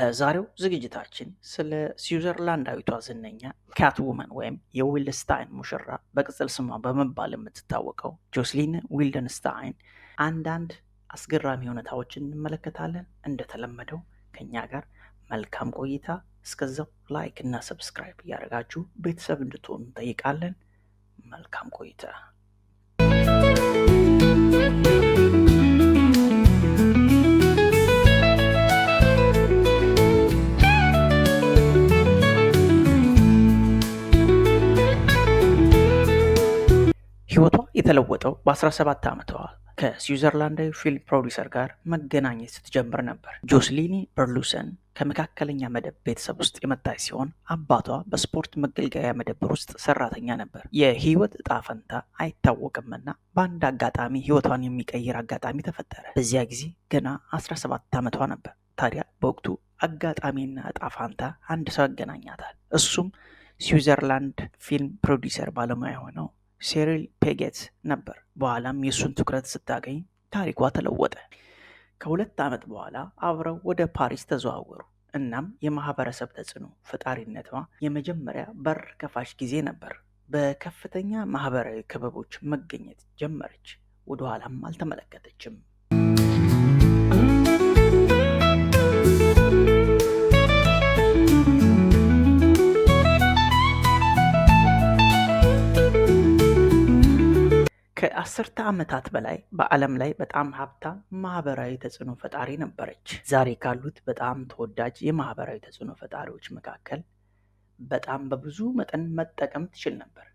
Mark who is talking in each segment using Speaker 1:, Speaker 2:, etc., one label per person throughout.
Speaker 1: በዛሬው ዝግጅታችን ስለ ስዊዘርላንዳዊቷ ዝነኛ ካትውመን ወይም የዊልደንስታይን ሙሽራ በቅጽል ስሟ በመባል የምትታወቀው ጆስሊን ዊልደንስታይን አንዳንድ አስገራሚ ሁኔታዎችን እንመለከታለን። እንደተለመደው ከኛ ጋር መልካም ቆይታ። እስከዛው ላይክ እና ሰብስክራይብ እያደረጋችሁ ቤተሰብ እንድትሆኑ እንጠይቃለን። መልካም ቆይታ። ህይወቷ የተለወጠው በ17 ዓመቷ ከስዊዘርላንዳዊ ፊልም ፕሮዲውሰር ጋር መገናኘት ስትጀምር ነበር። ጆስሊኒ በርሉሰን ከመካከለኛ መደብ ቤተሰብ ውስጥ የመጣች ሲሆን አባቷ በስፖርት መገልገያ መደብር ውስጥ ሰራተኛ ነበር። የህይወት እጣ ፈንታ አይታወቅምና በአንድ አጋጣሚ ህይወቷን የሚቀይር አጋጣሚ ተፈጠረ። በዚያ ጊዜ ገና 17 ዓመቷ ነበር። ታዲያ በወቅቱ አጋጣሚና እጣ ፈንታ አንድ ሰው ያገናኛታል። እሱም ስዊዘርላንድ ፊልም ፕሮዲውሰር ባለሙያ የሆነው ሴሪል ፔጌት ነበር። በኋላም የእሱን ትኩረት ስታገኝ ታሪኳ ተለወጠ። ከ2 ዓመት በኋላ አብረው ወደ ፓሪስ ተዘዋወሩ። እናም የማህበረሰብ ተጽዕኖ ፈጣሪነቷ የመጀመሪያ በር ከፋች ጊዜ ነበር። በከፍተኛ ማህበራዊ ክበቦች መገኘት ጀመረች። ወደ ኋላም አልተመለከተችም። ከ10 ዓመታት በላይ በዓለም ላይ በጣም ሀብታም ማህበራዊ ተጽዕኖ ፈጣሪ ነበረች። ዛሬ ካሉት በጣም ተወዳጅ የማህበራዊ ተጽዕኖ ፈጣሪዎች መካከል በጣም በብዙ መጠን መጠቀም ትችል ነበር።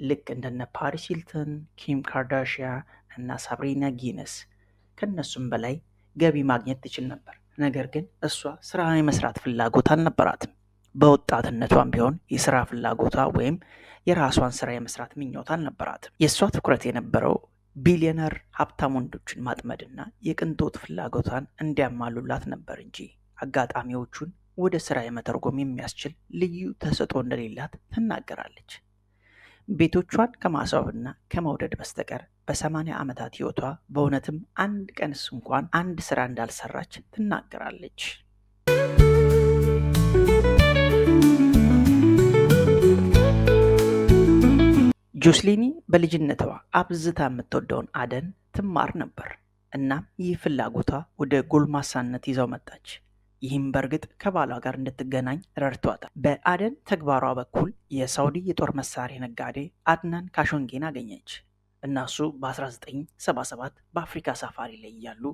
Speaker 1: ልክ እንደነ ፓሪስ ሂልተን፣ ኪም ካርዳሽያን እና ሳብሪና ጊነስ። ከነሱም በላይ ገቢ ማግኘት ትችል ነበር። ነገር ግን እሷ ስራ የመስራት ፍላጎት አልነበራትም። በወጣትነቷም ቢሆን የስራ ፍላጎቷ ወይም የራሷን ስራ የመስራት ምኞት አልነበራትም። የእሷ ትኩረት የነበረው ቢሊዮነር ሀብታም ወንዶችን ማጥመድና የቅንጦት ፍላጎቷን እንዲያማሉላት ነበር እንጂ አጋጣሚዎቹን ወደ ስራ የመተርጎም የሚያስችል ልዩ ተሰጥኦ እንደሌላት ትናገራለች። ቤቶቿን ከማስዋብና ከመውደድ በስተቀር በ80 ዓመታት ህይወቷ በእውነትም አንድ ቀንስ እንኳን አንድ ስራ እንዳልሰራች ትናገራለች። ጆስሊኒ በልጅነቷ አብዝታ የምትወደውን አደን ትማር ነበር። እናም ይህ ፍላጎቷ ወደ ጎልማሳነት ይዘው መጣች። ይህም በእርግጥ ከባሏ ጋር እንድትገናኝ ረድቷታል። በአደን ተግባሯ በኩል የሳውዲ የጦር መሳሪያ ነጋዴ አድናን ካሾንጌን አገኘች። እናሱ በ1977 በአፍሪካ ሳፋሪ ላይ እያሉ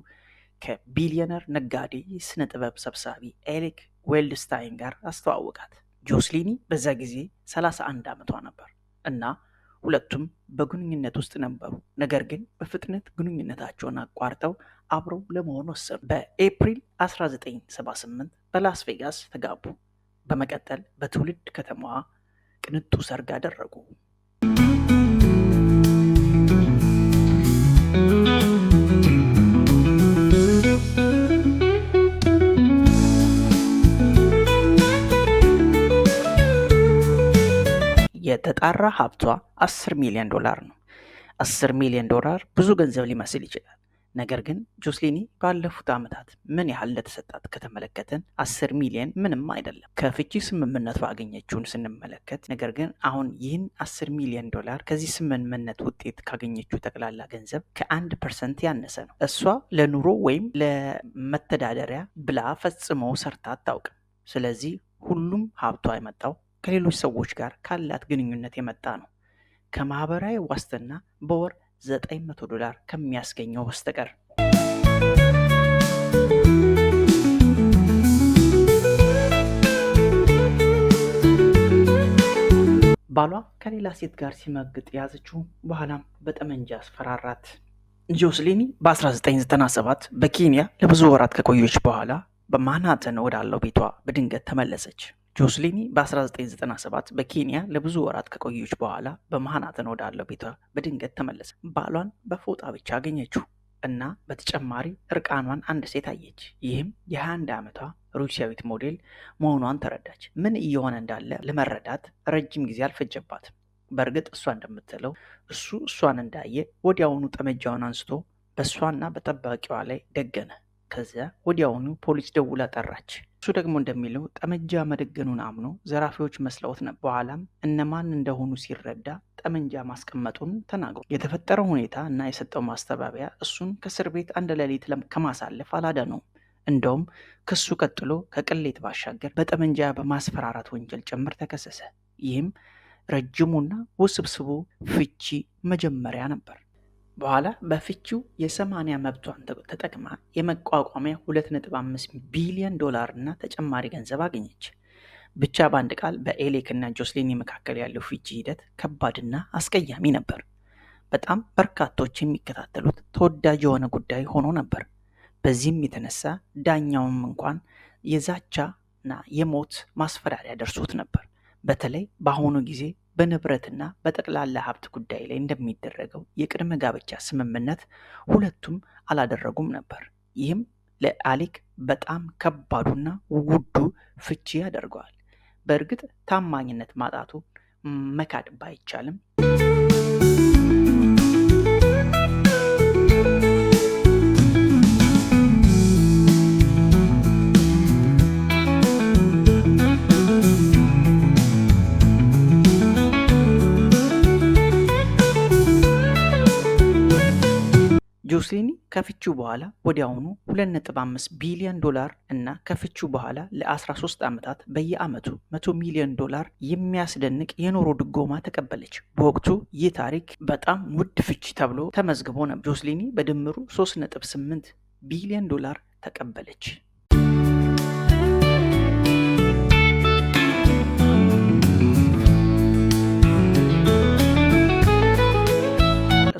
Speaker 1: ከቢሊዮነር ነጋዴ ስነ ጥበብ ሰብሳቢ ኤሪክ ዌልድስታይን ጋር አስተዋወቃት። ጆስሊኒ በዛ ጊዜ 31 ዓመቷ ነበር እና ሁለቱም በግንኙነት ውስጥ ነበሩ። ነገር ግን በፍጥነት ግንኙነታቸውን አቋርጠው አብረው ለመሆን ወሰኑ። በኤፕሪል 1978 በላስ ቬጋስ ተጋቡ። በመቀጠል በትውልድ ከተማዋ ቅንጡ ሰርግ አደረጉ። የተጣራ ሀብቷ $10 ሚሊዮን ነው። $10 ሚሊዮን ብዙ ገንዘብ ሊመስል ይችላል። ነገር ግን ጆስሊኒ ባለፉት ዓመታት ምን ያህል እንደተሰጣት ከተመለከትን 10 ሚሊዮን ምንም አይደለም። ከፍቺ ስምምነቱ አገኘችውን ስንመለከት፣ ነገር ግን አሁን ይህን $10 ሚሊዮን ከዚህ ስምምነት ውጤት ካገኘችው ጠቅላላ ገንዘብ ከ1% ያነሰ ነው። እሷ ለኑሮ ወይም ለመተዳደሪያ ብላ ፈጽሞ ሰርታ አታውቅም። ስለዚህ ሁሉም ሀብቷ የመጣው ከሌሎች ሰዎች ጋር ካላት ግንኙነት የመጣ ነው። ከማህበራዊ ዋስትና በወር $900 ከሚያስገኘው በስተቀር። ባሏ ከሌላ ሴት ጋር ሲመግጥ ያዘችው፣ በኋላም በጠመንጃ አስፈራራት። ጆስሊኒ በ1997 በኬንያ ለብዙ ወራት ከቆየች በኋላ በማንሃተን ወዳለው ቤቷ በድንገት ተመለሰች። ጆስሊኒ በ1997 በኬንያ ለብዙ ወራት ከቆየች በኋላ በማንሃተን ወዳለው ቤቷ በድንገት ተመለሰ። ባሏን በፎጣ ብቻ አገኘችው እና በተጨማሪ እርቃኗን አንድ ሴት አየች። ይህም የ21 ዓመቷ ሩሲያዊት ሞዴል መሆኗን ተረዳች። ምን እየሆነ እንዳለ ለመረዳት ረጅም ጊዜ አልፈጀባትም። በእርግጥ እሷ እንደምትለው እሱ እሷን እንዳየ ወዲያውኑ ጠመንጃውን አንስቶ በእሷና በጠባቂዋ ላይ ደገነ። ከዚያ ወዲያውኑ ፖሊስ ደውላ ጠራች። እሱ ደግሞ እንደሚለው ጠመንጃ መደገኑን አምኖ ዘራፊዎች መስለውት ነበር። በኋላም እነማን እንደሆኑ ሲረዳ ጠመንጃ ማስቀመጡን ተናግሮ የተፈጠረው ሁኔታ እና የሰጠው ማስተባበያ እሱን ከእስር ቤት አንድ ሌሊት ከማሳለፍ አላዳነውም። እንደውም ክሱ ቀጥሎ ከቅሌት ባሻገር በጠመንጃ በማስፈራራት ወንጀል ጭምር ተከሰሰ። ይህም ረጅሙና ውስብስቡ ፍቺ መጀመሪያ ነበር። በኋላ በፍቺው የ80 መብቷን ተጠቅማ የመቋቋሚያ 2.5 ቢሊዮን ዶላር እና ተጨማሪ ገንዘብ አገኘች። ብቻ በአንድ ቃል በኤሌክ እና ጆስሊኒ መካከል ያለው ፍቺ ሂደት ከባድና አስቀያሚ ነበር። በጣም በርካቶች የሚከታተሉት ተወዳጅ የሆነ ጉዳይ ሆኖ ነበር። በዚህም የተነሳ ዳኛውም እንኳን የዛቻና የሞት ማስፈራሪያ ደርሶት ነበር። በተለይ በአሁኑ ጊዜ በንብረትና በጠቅላላ ሀብት ጉዳይ ላይ እንደሚደረገው የቅድመ ጋብቻ ስምምነት ሁለቱም አላደረጉም ነበር። ይህም ለአሌክ በጣም ከባዱና ውዱ ፍቺ ያደርገዋል። በእርግጥ ታማኝነት ማጣቱ መካድ ባይቻልም ጆስሊኒ ከፍቺው በኋላ ወዲያውኑ 2.5 ቢሊዮን ዶላር እና ከፍቺው በኋላ ለ13 ዓመታት በየዓመቱ 100 ሚሊዮን ዶላር የሚያስደንቅ የኑሮ ድጎማ ተቀበለች። በወቅቱ ይህ ታሪክ በጣም ውድ ፍቺ ተብሎ ተመዝግቦ ነበር። ጆስሊኒ በድምሩ 3.8 ቢሊዮን ዶላር ተቀበለች።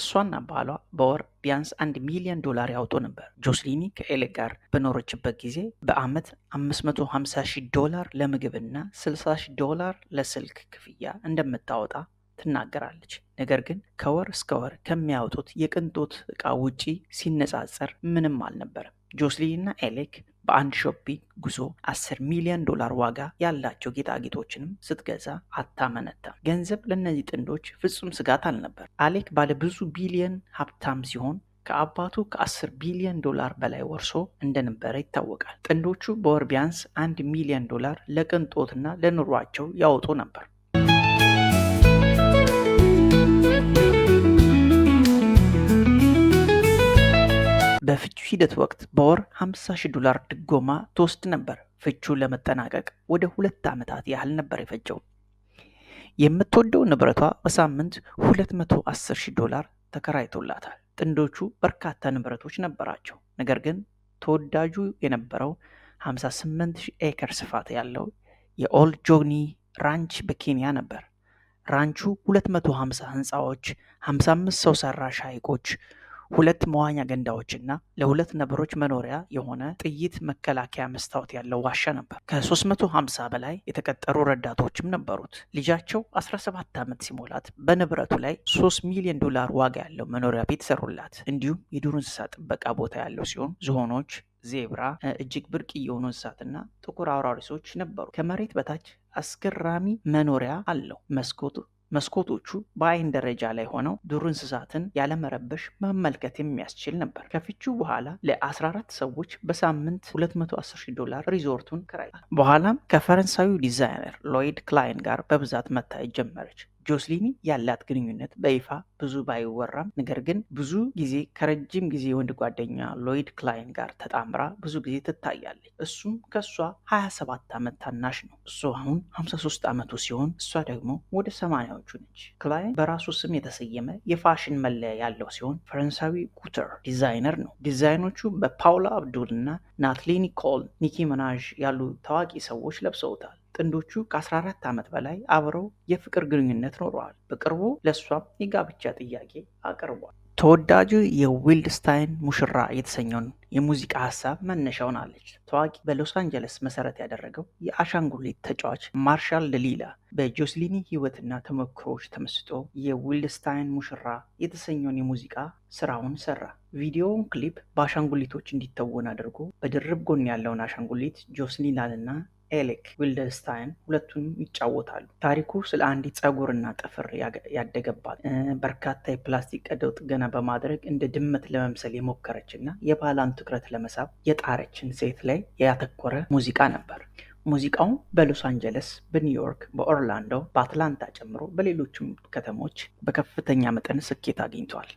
Speaker 1: እሷና ባሏ በወር ቢያንስ 1 ሚሊዮን ዶላር ያወጡ ነበር። ጆስሊኒ ከኤሌክ ጋር በኖረችበት ጊዜ በአመት 550,000 ዶላር ለምግብና 60,000 ዶላር ለስልክ ክፍያ እንደምታወጣ ትናገራለች። ነገር ግን ከወር እስከ ወር ከሚያወጡት የቅንጦት ዕቃ ውጪ ሲነጻጸር ምንም አልነበረም። ጆስሊኒ እና ኤሌክ በአንድ ሾፒንግ ጉዞ 10 ሚሊዮን ዶላር ዋጋ ያላቸው ጌጣጌጦችንም ስትገዛ አታመነታም። ገንዘብ ለእነዚህ ጥንዶች ፍጹም ስጋት አልነበር። አሌክ ባለ ብዙ ቢሊዮን ሀብታም ሲሆን ከአባቱ ከ10 ቢሊዮን ዶላር በላይ ወርሶ እንደነበረ ይታወቃል። ጥንዶቹ በወር ቢያንስ 1 ሚሊዮን ዶላር ለቅንጦትና ለኑሯቸው ያወጡ ነበር። በፍቺው ሂደት ወቅት በወር 50,000 ዶላር ድጎማ ትወስድ ነበር። ፍቺው ለመጠናቀቅ ወደ 2 ዓመታት ያህል ነበር የፈጀው። የምትወደው ንብረቷ በሳምንት 210,000 ዶላር ተከራይቶላታል። ጥንዶቹ በርካታ ንብረቶች ነበራቸው። ነገር ግን ተወዳጁ የነበረው 58,000 ኤከር ስፋት ያለው የኦልድ ጆኒ ራንች በኬንያ ነበር። ራንቹ 250 ህንፃዎች፣ 55 ሰው ሰራሽ ሐይቆች፣ 2 መዋኛ ገንዳዎችና ለ2 ነብሮች መኖሪያ የሆነ ጥይት መከላከያ መስታወት ያለው ዋሻ ነበር። ከ350 በላይ የተቀጠሩ ረዳቶችም ነበሩት። ልጃቸው 17 ዓመት ሲሞላት በንብረቱ ላይ 3 ሚሊዮን ዶላር ዋጋ ያለው መኖሪያ ቤት ሰሩላት። እንዲሁም የዱር እንስሳ ጥበቃ ቦታ ያለው ሲሆን ዝሆኖች፣ ዜብራ፣ እጅግ ብርቅ የሆኑ እንስሳትና ጥቁር አውራሪሶች ነበሩ። ከመሬት በታች አስገራሚ መኖሪያ አለው። መስኮቶቹ በአይን ደረጃ ላይ ሆነው ዱር እንስሳትን ያለመረበሽ መመልከት የሚያስችል ነበር። ከፍቺው በኋላ ለ14 ሰዎች በሳምንት 210,000 ዶላር ሪዞርቱን ከራይታል። በኋላም ከፈረንሳዩ ዲዛይነር ሎይድ ክላይን ጋር በብዛት መታየት ጀመረች። ጆስሊኒ ያላት ግንኙነት በይፋ ብዙ ባይወራም ነገር ግን ብዙ ጊዜ ከረጅም ጊዜ ወንድ ጓደኛ ሎይድ ክላይን ጋር ተጣምራ ብዙ ጊዜ ትታያለች። እሱም ከእሷ 27 ዓመት ታናሽ ነው። እሱ አሁን 53 ዓመቱ ሲሆን እሷ ደግሞ ወደ 80ዎቹ ነች። ክላይን በራሱ ስም የተሰየመ የፋሽን መለያ ያለው ሲሆን ፈረንሳዊ ኩተር ዲዛይነር ነው። ዲዛይኖቹ በፓውላ አብዱል እና ናታሊ ኮል፣ ኒኪ ሚናጅ ያሉ ታዋቂ ሰዎች ለብሰውታል። ጥንዶቹ ከ14 ዓመት በላይ አብረው የፍቅር ግንኙነት ኖረዋል። በቅርቡ ለእሷም የጋብቻ ጥያቄ አቅርቧል። ተወዳጁ የዊልድስታይን ሙሽራ የተሰኘውን የሙዚቃ ሀሳብ መነሻውን አለች። ታዋቂ በሎስ አንጀለስ መሰረት ያደረገው የአሻንጉሊት ተጫዋች ማርሻል ደሊላ በጆስሊኒ ሕይወትና ተሞክሮች ተመስጦ የዊልድስታይን ሙሽራ የተሰኘውን የሙዚቃ ስራውን ሰራ። ቪዲዮውን ክሊፕ በአሻንጉሊቶች እንዲተወን አድርጎ በድርብ ጎን ያለውን አሻንጉሊት ጆስሊናንና ኤሌክ ዊልደንስታይን ሁለቱንም ይጫወታሉ። ታሪኩ ስለ አንዲት ጸጉርና ጥፍር ያደገባት በርካታ የፕላስቲክ ቀዶ ጥገና በማድረግ እንደ ድመት ለመምሰል የሞከረች እና የባሏን ትኩረት ለመሳብ የጣረችን ሴት ላይ ያተኮረ ሙዚቃ ነበር። ሙዚቃው በሎስ አንጀለስ፣ በኒውዮርክ፣ በኦርላንዶ፣ በአትላንታ ጨምሮ በሌሎችም ከተሞች በከፍተኛ መጠን ስኬት አግኝቷል።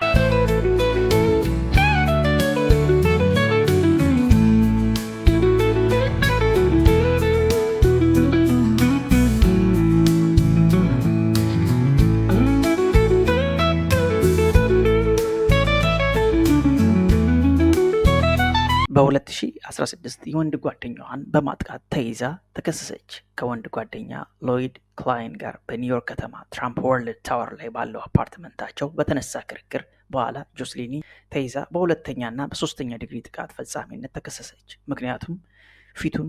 Speaker 1: በ2016 የወንድ ጓደኛዋን በማጥቃት ተይዛ ተከሰሰች። ከወንድ ጓደኛ ሎይድ ክላይን ጋር በኒውዮርክ ከተማ ትራምፕ ወርልድ ታወር ላይ ባለው አፓርትመንታቸው በተነሳ ክርክር በኋላ ጆስሊኒ ተይዛ በሁለተኛና በሶስተኛ ዲግሪ ጥቃት ፈጻሚነት ተከሰሰች። ምክንያቱም ፊቱን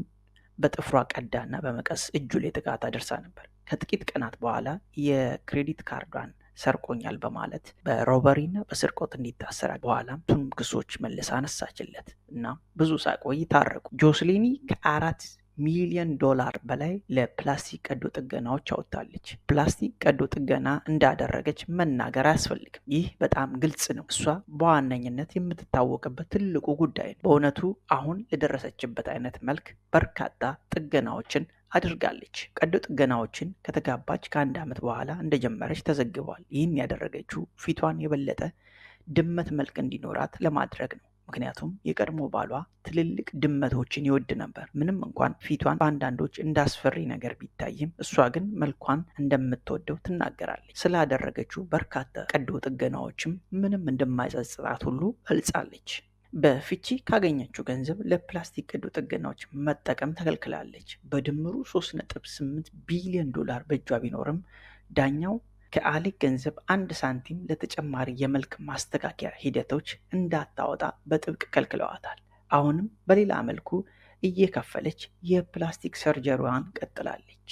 Speaker 1: በጥፍሯ ቀዳና በመቀስ እጁ ላይ ጥቃት አድርሳ ነበር። ከጥቂት ቀናት በኋላ የክሬዲት ካርዷን ሰርቆኛል በማለት በሮበሪና በስርቆት እንዲታሰር በኋላም ቱም ክሶች መልሳ አነሳችለት እና ብዙ ሳይቆይ ታረቁ። ጆስሊኒ ከ4 ሚሊዮን ዶላር በላይ ለፕላስቲክ ቀዶ ጥገናዎች አወጣለች። ፕላስቲክ ቀዶ ጥገና እንዳደረገች መናገር አያስፈልግም። ይህ በጣም ግልጽ ነው። እሷ በዋነኝነት የምትታወቅበት ትልቁ ጉዳይ ነው። በእውነቱ አሁን ለደረሰችበት አይነት መልክ በርካታ ጥገናዎችን አድርጋለች። ቀዶ ጥገናዎችን ከተጋባች ከ1 ዓመት በኋላ እንደጀመረች ተዘግቧል። ይህን ያደረገችው ፊቷን የበለጠ ድመት መልክ እንዲኖራት ለማድረግ ነው። ምክንያቱም የቀድሞ ባሏ ትልልቅ ድመቶችን ይወድ ነበር። ምንም እንኳን ፊቷን በአንዳንዶች እንዳስፈሪ ነገር ቢታይም እሷ ግን መልኳን እንደምትወደው ትናገራለች። ስላደረገችው በርካታ ቀዶ ጥገናዎችም ምንም እንደማይጸጽታት ሁሉ ገልጻለች። በፍቺ ካገኘችው ገንዘብ ለፕላስቲክ ቀዶ ጥገናዎች መጠቀም ተከልክላለች። በድምሩ 3.8 ቢሊዮን ዶላር በእጇ ቢኖርም ዳኛው ከአሌክ ገንዘብ 1 ሳንቲም ለተጨማሪ የመልክ ማስተካከያ ሂደቶች እንዳታወጣ በጥብቅ ከልክለዋታል። አሁንም በሌላ መልኩ እየከፈለች የፕላስቲክ ሰርጀሪዋን ቀጥላለች።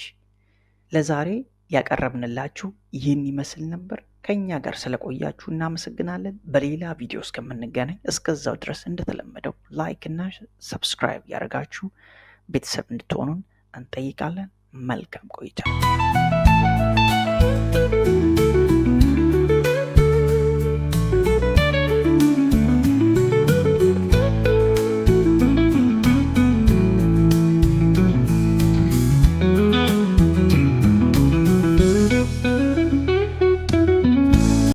Speaker 1: ለዛሬ ያቀረብንላችሁ ይህን ይመስል ነበር። ከኛ ጋር ስለቆያችሁ እናመሰግናለን። በሌላ ቪዲዮ እስከምንገናኝ እስከዛው ድረስ እንደተለመደው ላይክ እና ሰብስክራይብ ያደርጋችሁ ቤተሰብ እንድትሆኑን እንጠይቃለን። መልካም ቆይታ